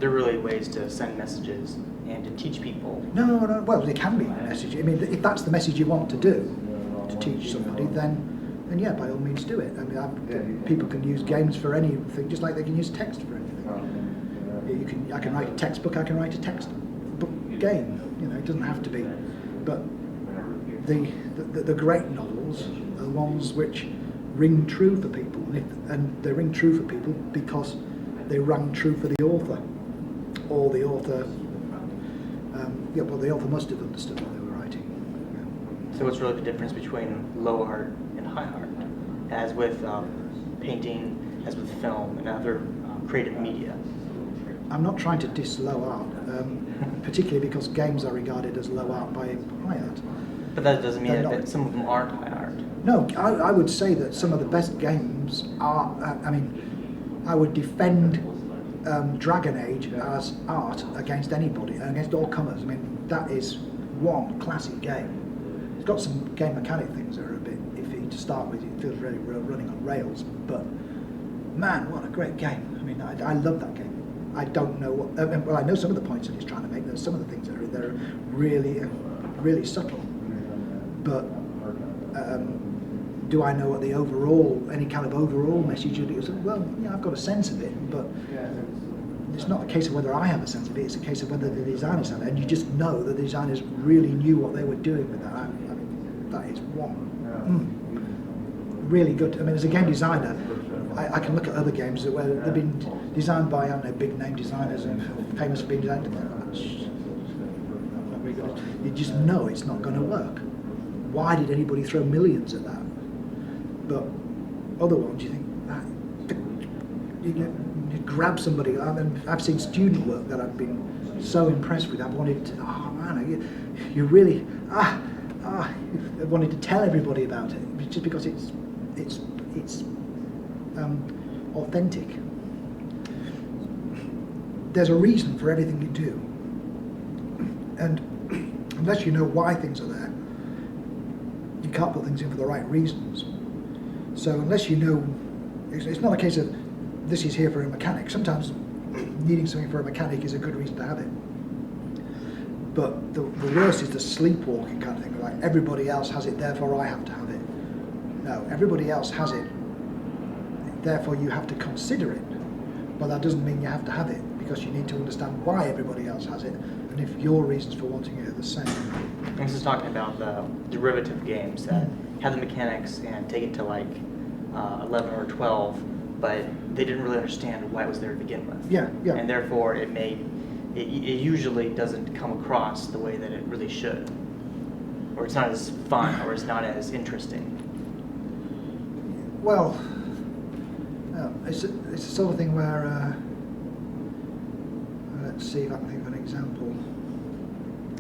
they're really ways to send messages and to teach people. No. Well, they can be a message. I mean, if that's the message you want to do, to teach somebody, then yeah, by all means do it. I mean, people can use games for anything, just like they can use text for anything. I can write a textbook. I can write a textbook game. You know, it doesn't have to be. But the great novels are the ones which ring true for people, and they ring true for people because they rang true for the author, or the author. Well, the author must have understood what they were writing. Yeah. So what's really the difference between low art and high art, as with painting, as with film, and other creative media? I'm not trying to diss low art, particularly because games are regarded as low art by high art. But that doesn't mean that some of them aren't high art. No, I would say that some of the best games are. I would defend Dragon Age as art against anybody, against all comers. I mean, that is one classic game. It's got some game mechanic things that are a bit iffy to start with. It feels really running on rails, but man, what a great game! I mean, I love that game. I don't know what. Well, I know some of the points that he's trying to make. There's some of the things that are really, really subtle. But do I know what the any kind of overall message is? Well, yeah, I've got a sense of it, but it's not a case of whether I have a sense of it. It's a case of whether the designers have it, and you just know that the designers really knew what they were doing with that. I mean, that is really good. I mean, as a game designer, I can look at other games where they've been designed by, I don't know, big name designers and famous for being designed. Not very good. You just know it's not going to work. Why did anybody throw millions at that? But other ones, you think, you grab somebody. I've seen student work that I've been so impressed with. I've wanted to, oh man, you really, I wanted to tell everybody about it, just because it's authentic. There's a reason for everything you do, and unless you know why things are there, you can't put things in for the right reasons. So unless you know, it's not a case of this is here for a mechanic. Sometimes needing something for a mechanic is a good reason to have it. But the worst is the sleepwalking kind of thing, like everybody else has it, therefore I have to have it. No, everybody else has it, therefore you have to consider it. But that doesn't mean you have to have it, because you need to understand why everybody else has it, and if your reasons for wanting it are the same. This is talking about the derivative games that have the mechanics and take it to like 11 or 12, but they didn't really understand why it was there to begin with. Yeah. And therefore it usually doesn't come across the way that it really should, or it's not as fun, or it's not as interesting. Well, it's the sort of thing where let's see if I can think of an example.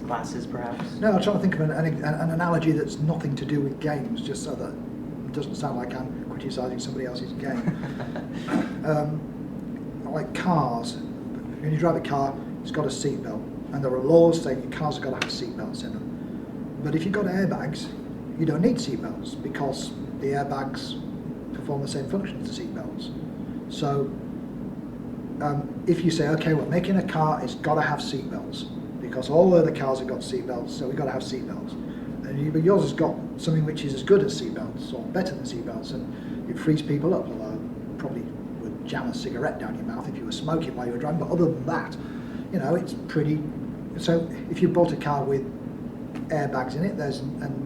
Classes, perhaps? No, I'm trying to think of an analogy that's nothing to do with games, just so that it doesn't sound like I'm criticising somebody else's game. Like cars. When you drive a car, it's got a seatbelt, and there are laws saying your cars have got to have seatbelts in them. But if you've got airbags, you don't need seatbelts, because the airbags perform the same function as the seatbelts. So if you say, okay, we're making a car, it's got to have seatbelts, because all the other cars have got seatbelts, so we've got to have seatbelts. But yours has got something which is as good as seatbelts, or better than seatbelts, and it frees people up, although probably would jam a cigarette down your mouth if you were smoking while you were driving, but other than that, it's pretty. So if you bought a car with airbags in it,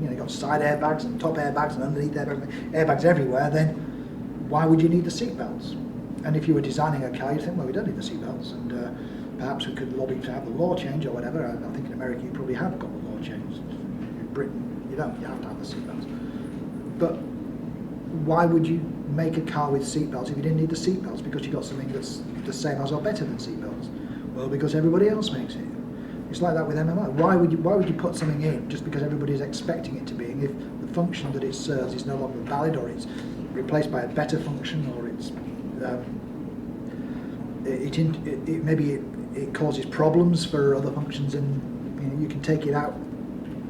you've got side airbags and top airbags and underneath airbags everywhere, then why would you need the seatbelts? And if you were designing a car, you'd think, well, we don't need the seatbelts, and perhaps we could lobby to have the law change or whatever. I think in America you probably have got the law changed. In Britain, you don't. You have to have the seatbelts. But why would you make a car with seatbelts if you didn't need the seatbelts? Because you got something that's the same as or better than seatbelts. Well, because everybody else makes it. It's like that with MMO. Why would you put something in just because everybody's expecting it to be, if the function that it serves is no longer valid, or it's replaced by a better function, or it's maybe it causes problems for other functions, and you can take it out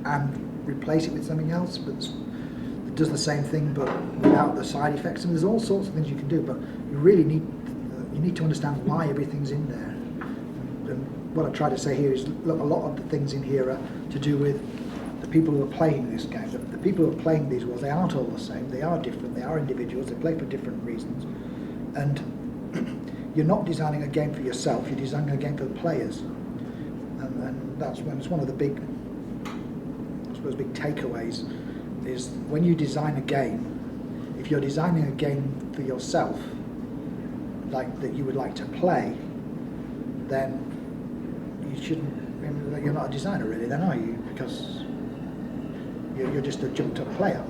and replace it with something else, but that does the same thing but without the side effects. And there's all sorts of things you can do, but you really need to understand why everything's in there. and what I try to say here is, look, a lot of the things in here are to do with the people who are playing this game. The people who are playing these worlds, they aren't all the same. They are different. They are individuals. They play for different reasons. And you're not designing a game for yourself. You're designing a game for the players. And that's when it's one of the big, I suppose, big takeaways is when you design a game, if you're designing a game for yourself, like that you would like to play, then you shouldn't, you're not a designer really then, are you? Because you're just a jumped up player.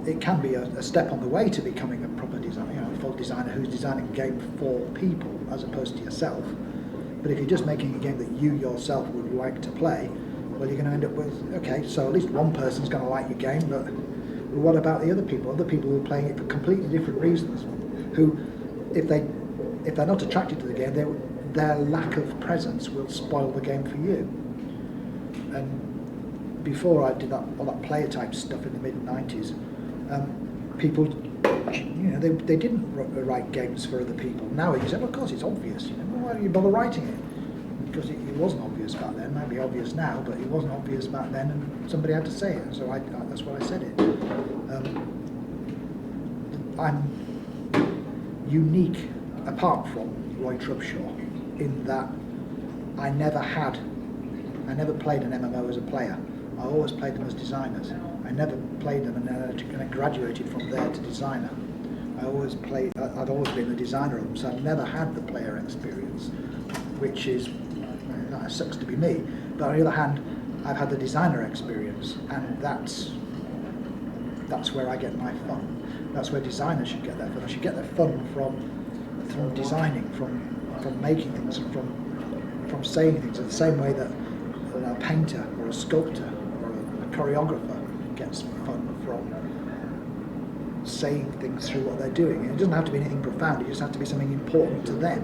It can be a step on the way to becoming a proper designer, a full designer who's designing a game for people as opposed to yourself. But if you're just making a game that you yourself would like to play, well, you're going to end up with, okay, so at least one person's going to like your game, but what about the other people? Other people who are playing it for completely different reasons, who, if they're not attracted to the game, their lack of presence will spoil the game for you. And before I did all that player type stuff in the mid-90s, people, they didn't write games for other people. Now you say, well, of course it's obvious. Why do you bother writing it? Because it wasn't obvious back then. It might be obvious now, but it wasn't obvious back then, and somebody had to say it. So that's why I said it. I'm unique, apart from Roy Trubshaw, in that I never played an MMO as a player. I always played them as designers. I never played them and I graduated from there to designer. I'd always been the designer of them, so I've never had the player experience, which is, it sucks to be me, but on the other hand, I've had the designer experience, and that's where I get my fun. That's where designers should get their fun. They should get their fun from designing, from making things, from saying things, in the same way that a painter or a sculptor or a choreographer gets fun from saying things through what they're doing. And it doesn't have to be anything profound, it just has to be something important to them.